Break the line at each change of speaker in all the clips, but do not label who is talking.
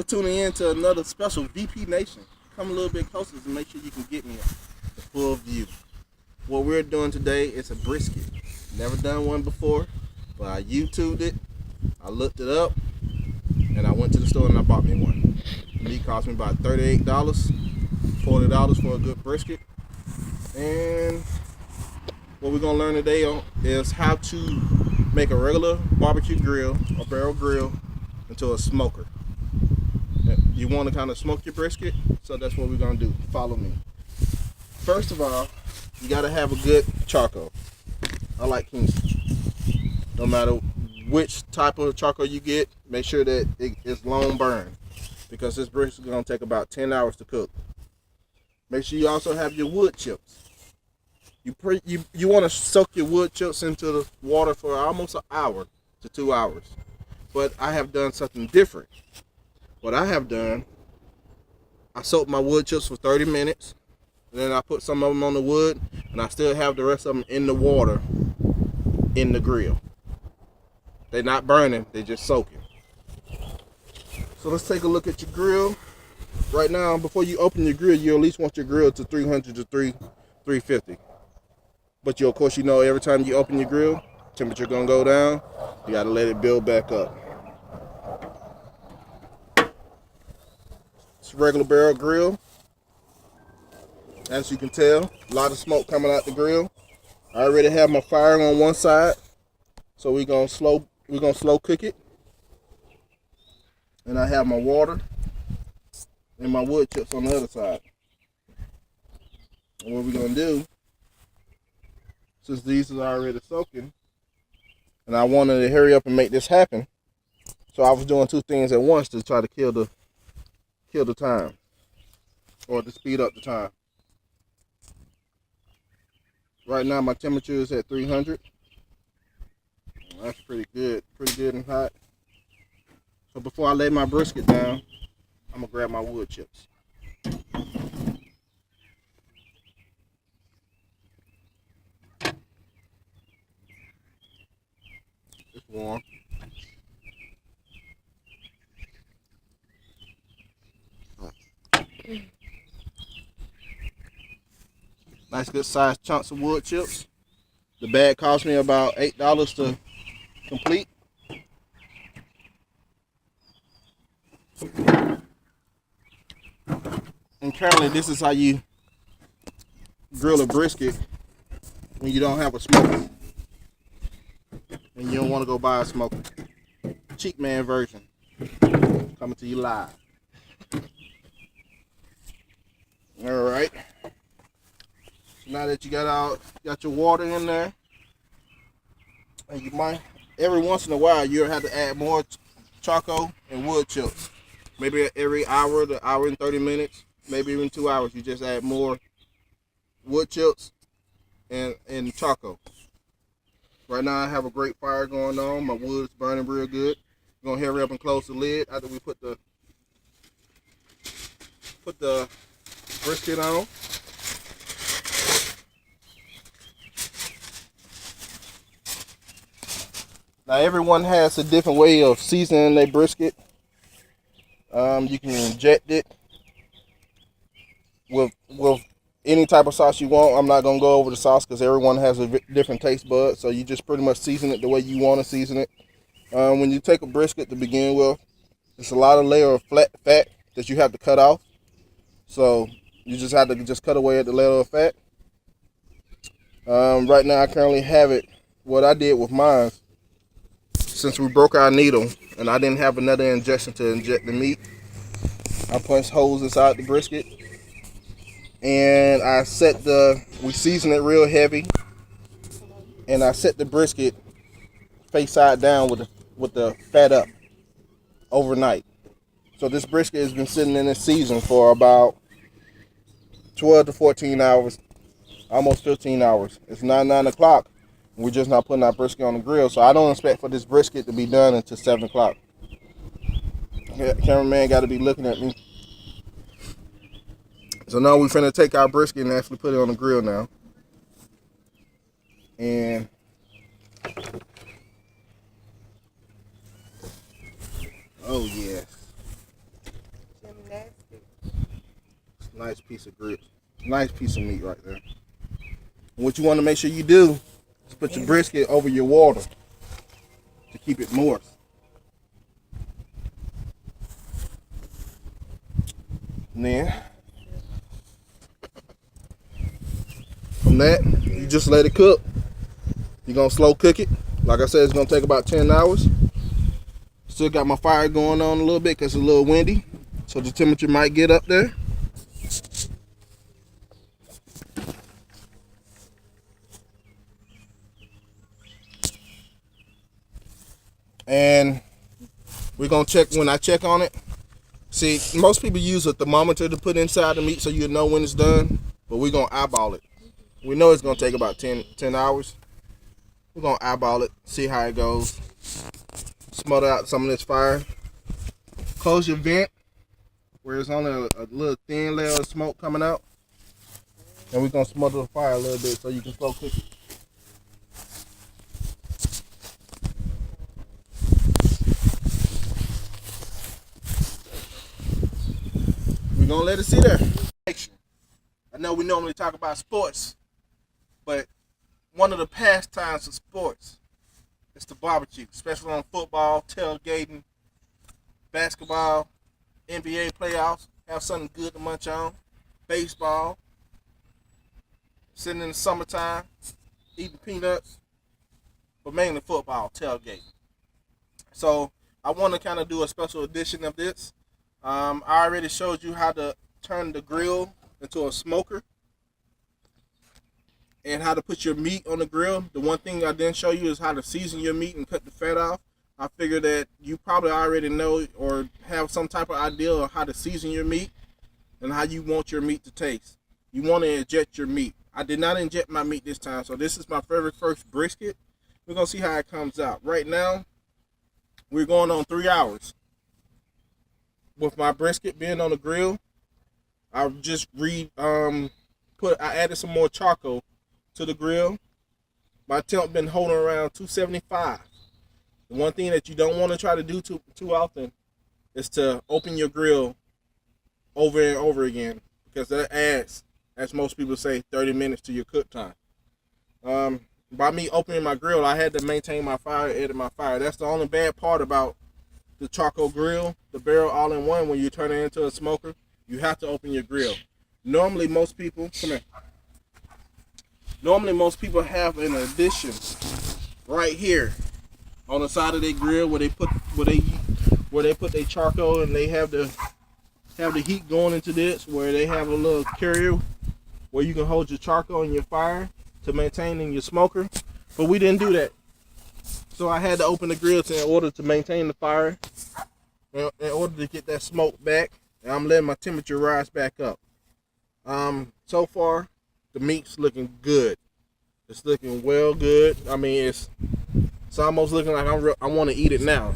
tuning in to another special VP Nation. Come a little bit closer to make sure you can get me a full view. What we're doing today is a brisket. Never done one before, but I YouTubed it, I looked it up, and I went to the store and I bought me one. It cost me about $38, $40 for a good brisket. And what we're gonna learn today is how to make a regular barbecue grill or barrel grill into a smoker. You want to kind of smoke your brisket, so that's what we're gonna do. Follow me. First of all, you gotta have a good charcoal. I like Kingston. No matter which type of charcoal you get, make sure that it's long burn, because this brisket is gonna take about 10 hours to cook. Make sure you also have your wood chips. You want to soak your wood chips into the water for almost an hour to 2 hours. But I have done something different. What I have done, I soaked my wood chips for 30 minutes. And then I put some of them on the wood, and I still have the rest of them in the water in the grill. They're not burning, they're just soaking. So let's take a look at your grill. Right now, before you open your grill, you at least want your grill to 300 to 350. But of course, every time you open your grill, temperature gonna go down. You gotta let it build back up. It's a regular barrel grill. As you can tell, a lot of smoke coming out the grill. I already have my fire on one side, so we're gonna slow cook it. And I have my water and my wood chips on the other side. And what we're gonna do, since these are already soaking, and I wanted to hurry up and make this happen, so I was doing two things at once to try to kill the time, or to speed up the time. Right now my temperature is at 300. That's pretty good and hot. So before I lay my brisket down, I'm gonna grab my wood chips. It's warm. Nice good sized chunks of wood chips. The bag cost me about $8 to complete. And currently this is how you grill a brisket when you don't have a smoker. And you don't want to go buy a smoker. Cheap man version. Coming to you live. Alright. Now that you got your water in there, and you might, every once in a while, you'll have to add more charcoal and wood chips. Maybe every hour to hour and 30 minutes, maybe even 2 hours, you just add more wood chips and charcoal. Right now I have a great fire going on. My wood's burning real good. We're gonna hurry up and close the lid after we put the brisket on. Now everyone has a different way of seasoning their brisket. You can inject it with any type of sauce you want. I'm not gonna go over the sauce because everyone has a different taste bud. So you just pretty much season it the way you want to season it. When you take a brisket to begin with, it's a lot of layer of fat that you have to cut off. So you just have to cut away at the layer of fat. Right now I currently have it. What I did with mine, since we broke our needle and I didn't have another injection to inject the meat, I punched holes inside the brisket, and we seasoned it real heavy, and I set the brisket face side down with the fat up overnight. So this brisket has been sitting in this season for about 12 to 14 hours, almost 15 hours. It's now 9 o'clock. We're just not putting our brisket on the grill, so I don't expect for this brisket to be done until 7 o'clock. Cameraman got to be looking at me. So now we're finna take our brisket and actually put it on the grill now. And oh yeah, Nice piece of grits. Nice piece of meat right there. What you want to make sure you do is put your brisket over your water to keep it moist. And then from that, you just let it cook. You're going to slow cook it. Like I said, it's going to take about 10 hours. Still got my fire going on a little bit because it's a little windy. So the temperature might get up there. And we're going to check, when I check on it. See, most people use a thermometer to put inside the meat so you know when it's done. But we're going to eyeball it. We know it's going to take about 10 hours. We're going to eyeball it, see how it goes. Smother out some of this fire. Close your vent where it's only a little thin layer of smoke coming out. And we're going to smother the fire a little bit so you can slow cook it. We're going to let it sit there. I know we normally talk about sports, but one of the pastimes of sports is the barbecue, especially on football, tailgating, basketball, NBA playoffs. Have something good to munch on. Baseball, sitting in the summertime, eating peanuts, but mainly football, tailgating. So I want to kind of do a special edition of this. I already showed you how to turn the grill into a smoker and how to put your meat on the grill. The one thing I didn't show you is how to season your meat and cut the fat off. I figure that you probably already know or have some type of idea of how to season your meat and how you want your meat to taste. You want to inject your meat. I did not inject my meat this time, so this is my very first brisket. We're going to see how it comes out. Right now, we're going on 3 hours. With my brisket being on the grill, I just I added some more charcoal to the grill. My temp been holding around 275. The one thing that you don't want to try to do too often is to open your grill over and over again, because that adds, as most people say, 30 minutes to your cook time. By me opening my grill, I had to maintain my fire, edit my fire. That's the only bad part about the charcoal grill, the barrel all-in-one. When you turn it into a smoker, you have to open your grill. Normally most people have an addition right here on the side of their grill where they put their charcoal, and they have the heat going into this, where they have a little carrier where you can hold your charcoal and your fire to maintain in your smoker. But we didn't do that. So I had to open the grill in order to maintain the fire, in order to get that smoke back. And I'm letting my temperature rise back up. So far, the meat's looking good. It's looking well good. I mean, it's almost looking like I want to eat it now.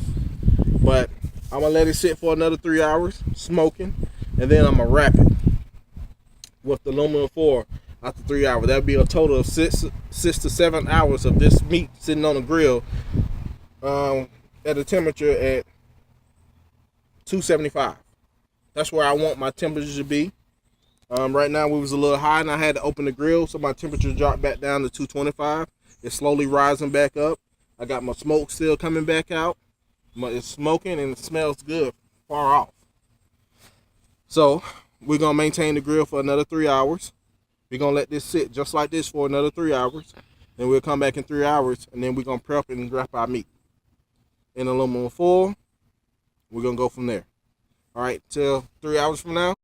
But I'm going to let it sit for another 3 hours, smoking, and then I'm going to wrap it with the aluminum foil after 3 hours. That'd be a total of 6 to 7 hours of this meat sitting on the grill at a temperature at 275. That's where I want my temperature to be. Right now we was a little high and I had to open the grill, so my temperature dropped back down to 225. It's slowly rising back up. I got my smoke still coming back out. It's smoking and it smells good far off. So we're going to maintain the grill for another 3 hours. We're going to let this sit just like this for another 3 hours. Then we'll come back in 3 hours, and then we're going to prep and wrap our meat in aluminum foil. We're going to go from there. All right, till 3 hours from now.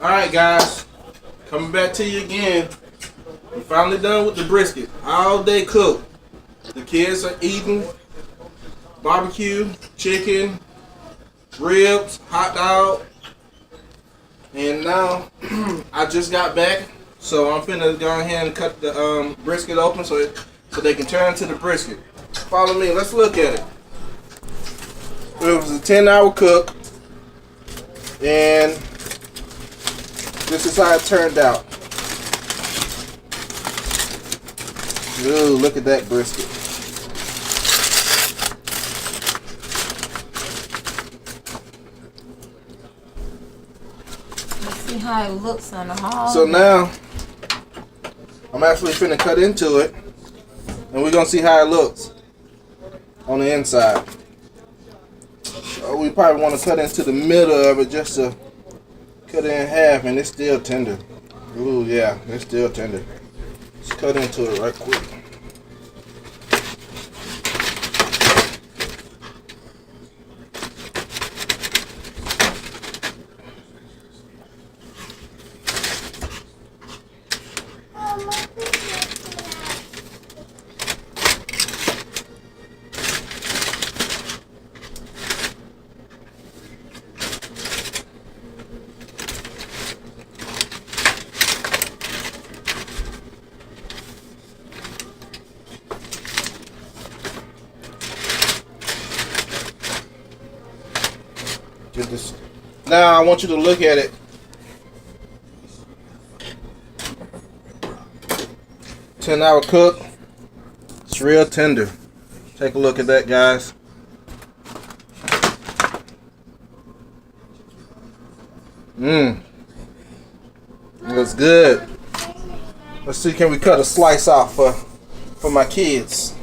Alright guys, coming back to you again. We're finally done with the brisket. All day cooked. The kids are eating barbecue, chicken, ribs, hot dog. And now I just got back, so I'm finna go ahead and cut the brisket open so they can turn to the brisket. Follow me, let's look at it. It was a 10-hour cook, and this is how it turned out. Ooh, look at that brisket.
Let's see how it looks on the hall.
So now, I'm actually finna cut into it, and we're gonna see how it looks on the inside. We probably want to cut into the middle of it just to cut it in half, and it's still tender. Ooh, yeah, it's still tender. Let's cut into it right quick. Get this. Now I want you to look at it. 10-hour cook. It's real tender. Take a look at that, guys. It looks good. Let's see, can we cut a slice off for my kids?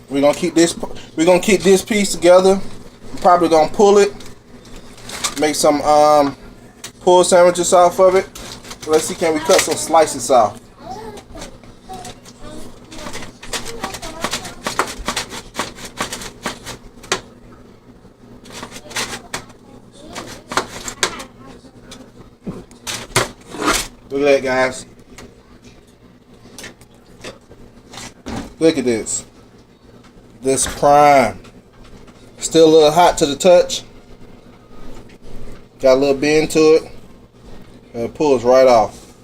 We're gonna keep this piece together. Probably gonna pull it, make some pull sandwiches off of it. Let's see, can we cut some slices off? Look at that, guys. Look at this. This prime. Still a little hot to the touch. Got a little bend to it. And it pulls right off.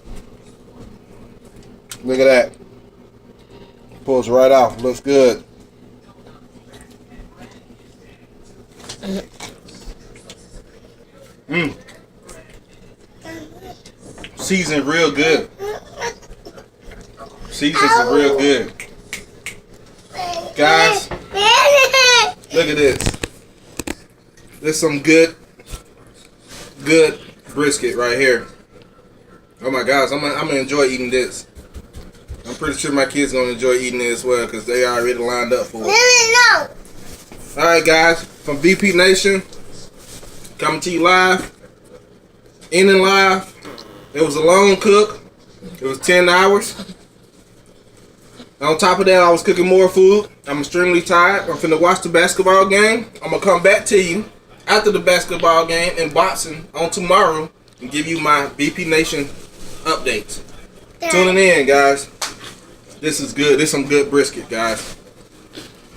Look at that. Pulls right off. Looks good. Seasoned real good. Seasons are real good. Guys, look at this. This is some good brisket right here. Oh my gosh, I'm gonna enjoy eating this. I'm pretty sure my kids gonna enjoy eating it as well because they already lined up for it. All right, guys, from VP Nation, coming to you live, ending live. It was a long cook. It was 10 hours. On top of that, I was cooking more food. I'm extremely tired. I'm finna watch the basketball game. I'm gonna come back to you after the basketball game and boxing on tomorrow and give you my VP Nation updates. Tuning in, guys. This is good. This is some good brisket, guys.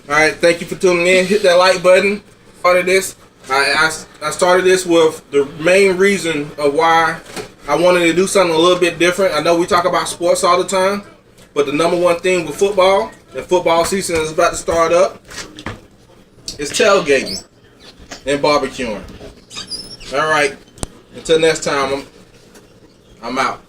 All right, thank you for tuning in. Hit that like button. Started this. I started this with the main reason of why I wanted to do something a little bit different. I know we talk about sports all the time, but the number one thing with football, and football season is about to start up, is tailgating and barbecuing. All right, until next time, I'm out.